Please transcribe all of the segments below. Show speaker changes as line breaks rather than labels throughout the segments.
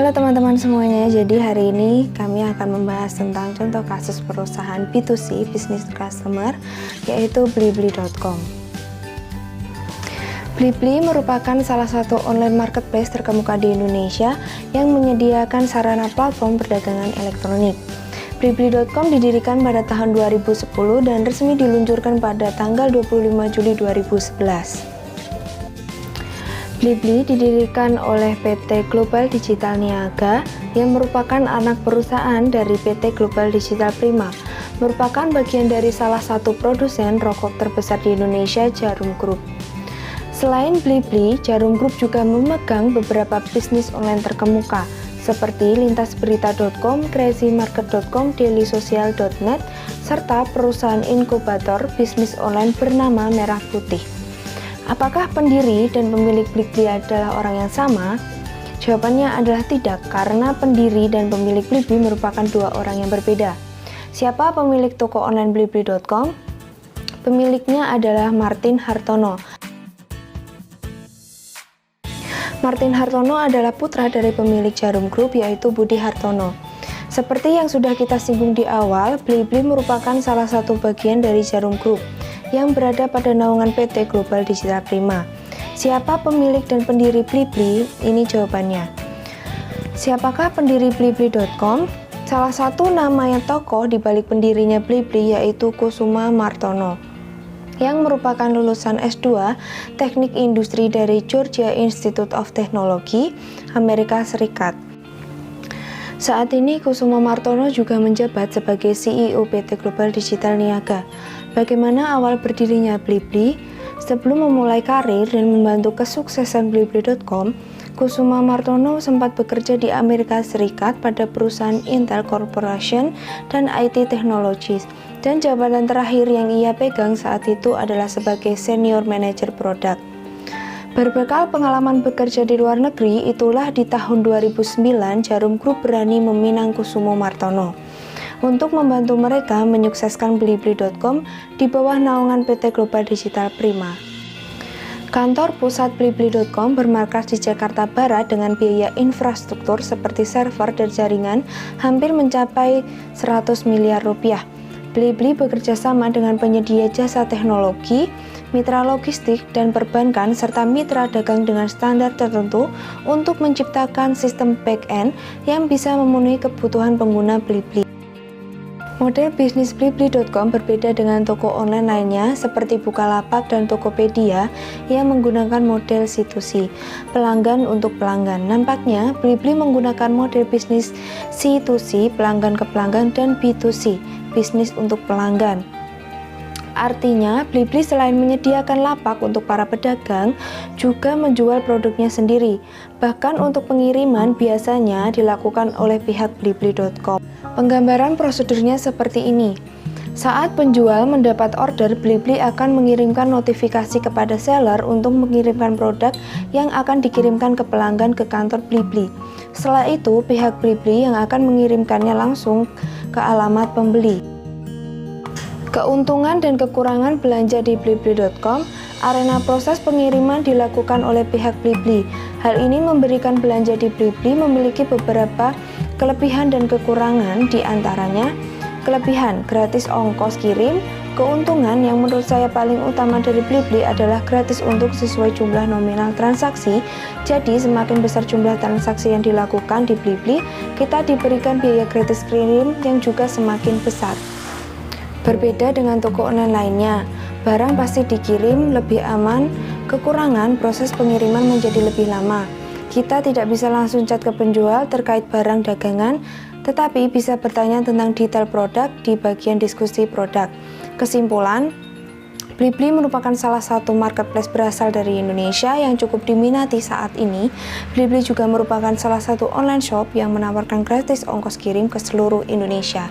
Halo teman-teman semuanya, jadi hari ini kami akan membahas tentang contoh kasus perusahaan B2C, Business to Customer, yaitu Blibli.com. Blibli merupakan salah satu online marketplace terkemuka di Indonesia yang menyediakan sarana platform perdagangan elektronik. Blibli.com didirikan pada tahun 2010 dan resmi diluncurkan pada tanggal 25 Juli 2011. Blibli didirikan oleh PT Global Digital Niaga yang merupakan anak perusahaan dari PT Global Digital Prima, merupakan bagian dari salah satu produsen rokok terbesar di Indonesia, Djarum Group. Selain Blibli, Djarum Group juga memegang beberapa bisnis online terkemuka seperti lintasberita.com, crazymarket.com, dailysocial.net, serta perusahaan inkubator bisnis online bernama Merah Putih. Apakah pendiri dan pemilik Blibli adalah orang yang sama? Jawabannya adalah tidak, karena pendiri dan pemilik Blibli merupakan dua orang yang berbeda. Siapa pemilik toko online Blibli.com? Pemiliknya adalah Martin Hartono. Martin Hartono adalah putra dari pemilik Djarum Group, yaitu Budi Hartono. Seperti yang sudah kita singgung di awal, Blibli merupakan salah satu bagian dari Djarum Group yang berada pada naungan PT Global Digital Prima. Siapa pemilik dan pendiri Blibli? Ini jawabannya. Siapakah pendiri Blibli.com? Salah satu nama yang tokoh di balik pendirinya Blibli yaitu Kusuma Martono, yang merupakan lulusan S2 Teknik Industri dari Georgia Institute of Technology, Amerika Serikat. Saat ini Kusuma Martono juga menjabat sebagai CEO PT Global Digital Niaga. Bagaimana awal berdirinya Blibli? Sebelum memulai karir dan membantu kesuksesan Blibli.com, Kusuma Martono sempat bekerja di Amerika Serikat pada perusahaan Intel Corporation dan IT Technologies, dan jabatan terakhir yang ia pegang saat itu adalah sebagai Senior Manager Product. Berbekal pengalaman bekerja di luar negeri, itulah di tahun 2009 Djarum Group berani meminang Kusuma Martono untuk membantu mereka menyukseskan Blibli.com di bawah naungan PT Global Digital Prima. Kantor pusat Blibli.com bermarkas di Jakarta Barat dengan biaya infrastruktur seperti server dan jaringan hampir mencapai 100 miliar rupiah. Blibli bekerja sama dengan penyedia jasa teknologi, mitra logistik, dan perbankan, serta mitra dagang dengan standar tertentu untuk menciptakan sistem back-end yang bisa memenuhi kebutuhan pengguna Blibli. Model bisnis Blibli.com berbeda dengan toko online lainnya seperti Bukalapak dan Tokopedia yang menggunakan model C2C, pelanggan untuk pelanggan. Nampaknya Blibli menggunakan model bisnis C2C, pelanggan ke pelanggan, dan B2C, bisnis untuk pelanggan. Artinya, Blibli selain menyediakan lapak untuk para pedagang, juga menjual produknya sendiri. Bahkan untuk pengiriman biasanya dilakukan oleh pihak Blibli.com. Penggambaran prosedurnya seperti ini. Saat penjual mendapat order, Blibli akan mengirimkan notifikasi kepada seller untuk mengirimkan produk yang akan dikirimkan ke pelanggan ke kantor Blibli. Setelah itu, pihak Blibli yang akan mengirimkannya langsung ke alamat pembeli. Keuntungan dan kekurangan belanja di Blibli.com. Arena proses pengiriman dilakukan oleh pihak Blibli. Hal ini memberikan belanja di Blibli memiliki beberapa kelebihan dan kekurangan, di antaranya kelebihan gratis ongkos kirim. Keuntungan yang menurut saya paling utama dari Blibli adalah gratis untuk sesuai jumlah nominal transaksi. Jadi semakin besar jumlah transaksi yang dilakukan di Blibli, kita diberikan biaya gratis kirim yang juga semakin besar. Berbeda dengan toko online lainnya, barang pasti dikirim lebih aman. Kekurangan, proses pengiriman menjadi lebih lama. Kita tidak bisa langsung chat ke penjual terkait barang dagangan, tetapi bisa bertanya tentang detail produk di bagian diskusi produk. Kesimpulan, Blibli merupakan salah satu marketplace berasal dari Indonesia yang cukup diminati saat ini. Blibli juga merupakan salah satu online shop yang menawarkan gratis ongkos kirim ke seluruh Indonesia.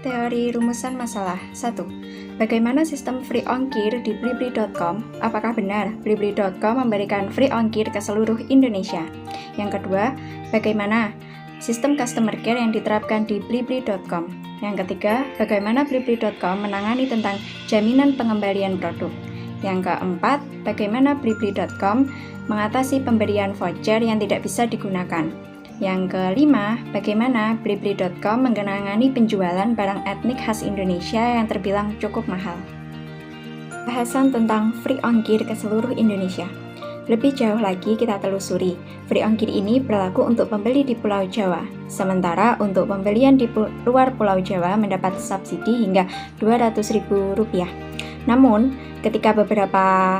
Teori rumusan masalah 1. Bagaimana sistem free ongkir di Blibli.com? Apakah benar Blibli.com memberikan free ongkir ke seluruh Indonesia? Yang kedua, bagaimana sistem customer care yang diterapkan di Blibli.com? Yang ketiga, bagaimana Blibli.com menangani tentang jaminan pengembalian produk? Yang keempat, bagaimana Blibli.com mengatasi pemberian voucher yang tidak bisa digunakan. Yang kelima, bagaimana Blibli.com mengenangani penjualan barang etnik khas Indonesia yang terbilang cukup mahal. Bahasan tentang free ongkir ke seluruh Indonesia. Lebih jauh lagi kita telusuri, free ongkir ini berlaku untuk pembeli di Pulau Jawa, sementara untuk pembelian di luar Pulau Jawa mendapat subsidi hingga Rp200.000. Namun, ketika beberapa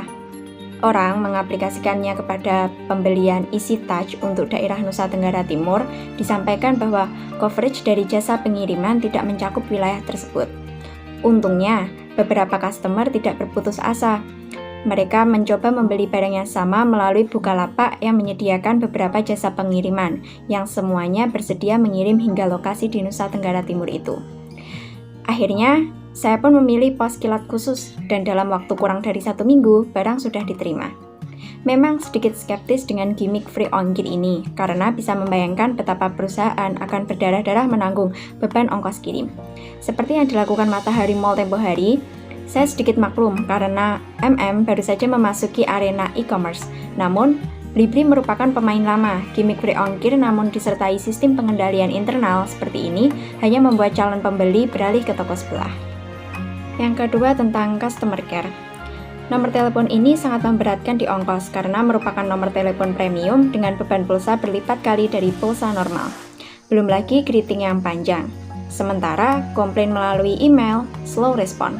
orang mengaplikasikannya kepada pembelian Easy Touch untuk daerah Nusa Tenggara Timur, disampaikan bahwa coverage dari jasa pengiriman tidak mencakup wilayah tersebut. Untungnya, beberapa customer tidak berputus asa. Mereka mencoba membeli barang yang sama melalui Bukalapak yang menyediakan beberapa jasa pengiriman, yang semuanya bersedia mengirim hingga lokasi di Nusa Tenggara Timur itu. Akhirnya, saya pun memilih pos kilat khusus, dan dalam waktu kurang dari 1 minggu, barang sudah diterima. Memang sedikit skeptis dengan gimmick free ongkir ini, karena bisa membayangkan betapa perusahaan akan berdarah-darah menanggung beban ongkos kirim. Seperti yang dilakukan Matahari Mall tempo hari, saya sedikit maklum karena baru saja memasuki arena e-commerce. Namun, Blibli merupakan pemain lama. Gimmick free ongkir namun disertai sistem pengendalian internal seperti ini hanya membuat calon pembeli beralih ke toko sebelah. Yang kedua tentang customer care. Nomor telepon ini sangat memberatkan di ongkos karena merupakan nomor telepon premium dengan beban pulsa berlipat kali dari pulsa normal. Belum lagi greeting yang panjang. Sementara, komplain melalui email, slow respon.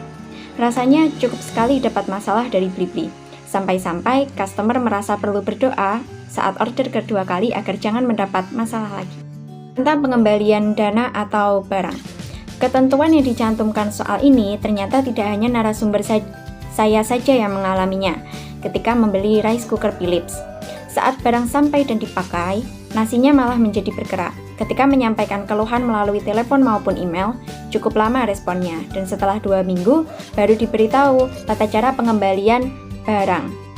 Rasanya cukup sekali dapat masalah dari Blibli. Sampai-sampai customer merasa perlu berdoa saat order kedua kali agar jangan mendapat masalah lagi. Tentang pengembalian dana atau barang. Ketentuan yang dicantumkan soal ini ternyata tidak hanya narasumber saya saja yang mengalaminya ketika membeli rice cooker Philips. Saat barang sampai dan dipakai, nasinya malah menjadi bergerak. Ketika menyampaikan keluhan melalui telepon maupun email, cukup lama responnya, dan setelah 2 minggu baru diberitahu tata cara pengembalian barang.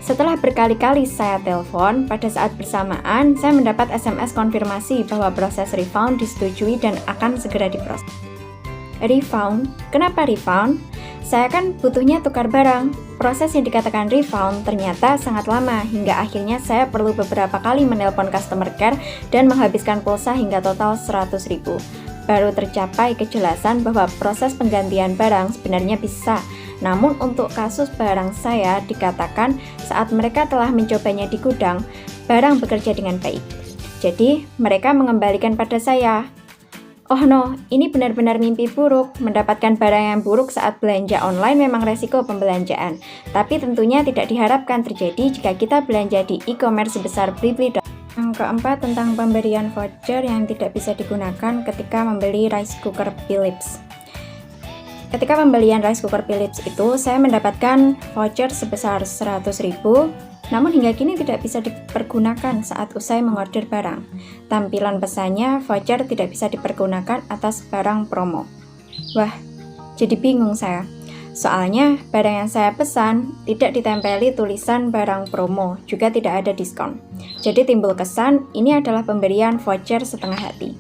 Setelah berkali-kali saya telepon, pada saat bersamaan saya mendapat SMS konfirmasi bahwa proses refund disetujui dan akan segera diproses. Refund? Kenapa refund? Saya kan butuhnya tukar barang. Proses yang dikatakan refund ternyata sangat lama, hingga akhirnya saya perlu beberapa kali menelpon customer care dan menghabiskan pulsa hingga total Rp100.000. Baru tercapai kejelasan bahwa proses penggantian barang sebenarnya bisa. Namun untuk kasus barang saya dikatakan saat mereka telah mencobanya di gudang, barang bekerja dengan baik. Jadi mereka mengembalikan pada saya. Oh no, ini benar-benar mimpi buruk. Mendapatkan barang yang buruk saat belanja online memang resiko pembelanjaan. Tapi tentunya tidak diharapkan terjadi jika kita belanja di e-commerce sebesar Blibli. Yang keempat tentang pemberian voucher yang tidak bisa digunakan ketika membeli rice cooker Philips. Ketika pembelian rice cooker Philips itu, saya mendapatkan voucher sebesar Rp100.000, namun hingga kini tidak bisa dipergunakan saat usai mengorder barang. Tampilan pesannya, voucher tidak bisa dipergunakan atas barang promo. Wah, jadi bingung saya. Soalnya, barang yang saya pesan tidak ditempeli tulisan barang promo, juga tidak ada diskon. Jadi timbul kesan, ini adalah pemberian voucher setengah hati.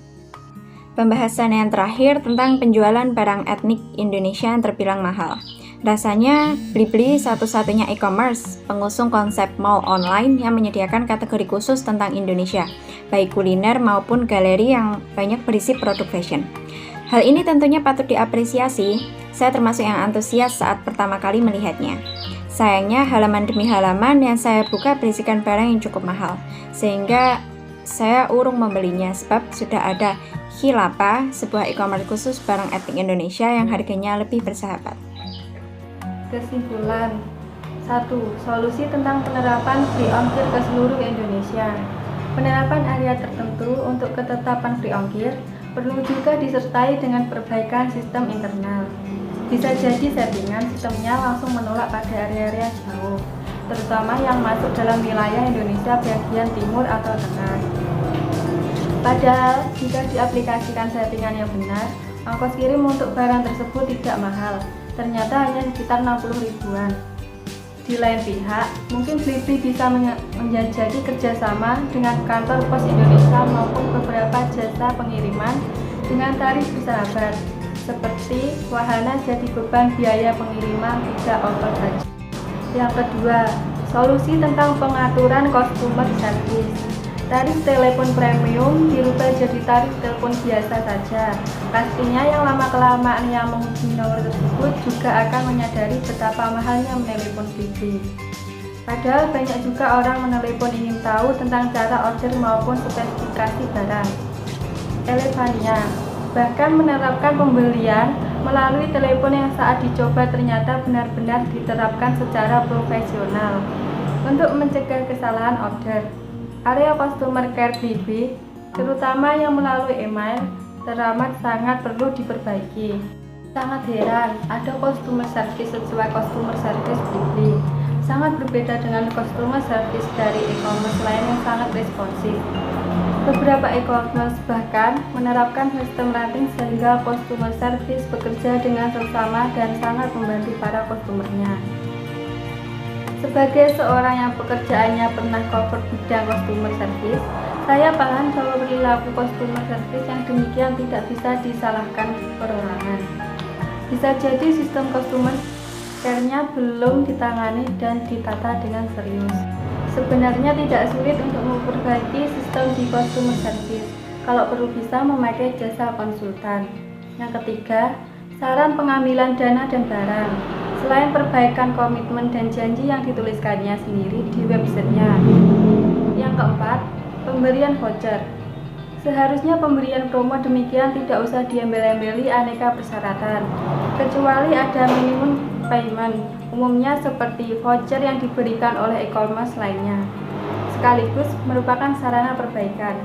Pembahasan yang terakhir tentang penjualan barang etnik Indonesia yang terbilang mahal. Rasanya Blibli satu-satunya e-commerce pengusung konsep mall online yang menyediakan kategori khusus tentang Indonesia, baik kuliner maupun galeri yang banyak berisi produk fashion. Hal ini tentunya patut diapresiasi, saya termasuk yang antusias saat pertama kali melihatnya. Sayangnya halaman demi halaman yang saya buka berisikan barang yang cukup mahal, sehingga saya urung membelinya sebab sudah ada Hilapa, sebuah e-commerce khusus barang etnik Indonesia yang harganya lebih bersahabat.
Kesimpulan 1. Solusi tentang penerapan free ongkir ke seluruh Indonesia. Penerapan area tertentu untuk ketetapan free ongkir perlu juga disertai dengan perbaikan sistem internal. Bisa jadi settingan sistemnya langsung menolak pada area-area jauh, terutama yang masuk dalam wilayah Indonesia bagian timur atau tengah. Padahal, jika diaplikasikan settingan yang benar, ongkos kirim untuk barang tersebut tidak mahal, ternyata hanya sekitar 60 ribuan. Di lain pihak, mungkin Blibli bisa menjajaki kerjasama dengan kantor pos Indonesia maupun beberapa jasa pengiriman dengan tarif bersahabat, seperti wahana jadi beban biaya pengiriman tidak over budget.
Yang kedua, solusi tentang pengaturan customer service. Tarif telepon premium dirubah jadi tarif telepon biasa saja. Pastinya yang lama-kelamaan yang menghubungi nomor tersebut juga akan menyadari betapa mahalnya menelepon BB. Padahal banyak juga orang menelepon ingin tahu tentang cara order maupun spesifikasi barang. Elevania bahkan menerapkan pembelian melalui telepon yang saat dicoba ternyata benar-benar diterapkan secara profesional untuk mencegah kesalahan order. Area customer care BB, terutama yang melalui email, teramat sangat perlu diperbaiki. Sangat heran, ada customer service sesuai customer service BB. Sangat berbeda dengan customer service dari e-commerce lain yang sangat responsif. Beberapa e-commerce bahkan menerapkan sistem rating sehingga customer service bekerja dengan seksama dan sangat membantu para customernya. Sebagai seorang yang pekerjaannya pernah cover bidang customer service, saya paham bahwa perilaku customer service yang demikian tidak bisa disalahkan perorangan. Bisa jadi sistem customer care-nya belum ditangani dan ditata dengan serius. Sebenarnya tidak sulit untuk memperbaiki sistem di customer service, kalau perlu bisa memakai jasa konsultan. Yang ketiga, saran pengambilan dana dan barang. Selain perbaikan komitmen dan janji yang dituliskannya sendiri di websitenya. Yang keempat, pemberian voucher. Seharusnya pemberian promo demikian tidak usah diembel-embeli aneka persyaratan, kecuali ada minimum payment, umumnya seperti voucher yang diberikan oleh e-commerce lainnya, sekaligus merupakan sarana perbaikan.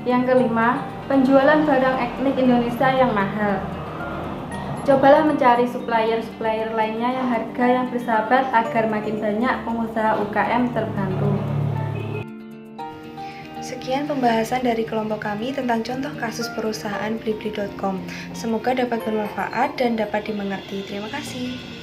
Yang kelima, penjualan barang etnik Indonesia yang mahal. Cobalah mencari supplier lainnya yang harga yang bersahabat agar makin banyak pengusaha UKM terbantu.
Sekian pembahasan dari kelompok kami tentang contoh kasus perusahaan blibli.com. Semoga dapat bermanfaat dan dapat dimengerti. Terima kasih.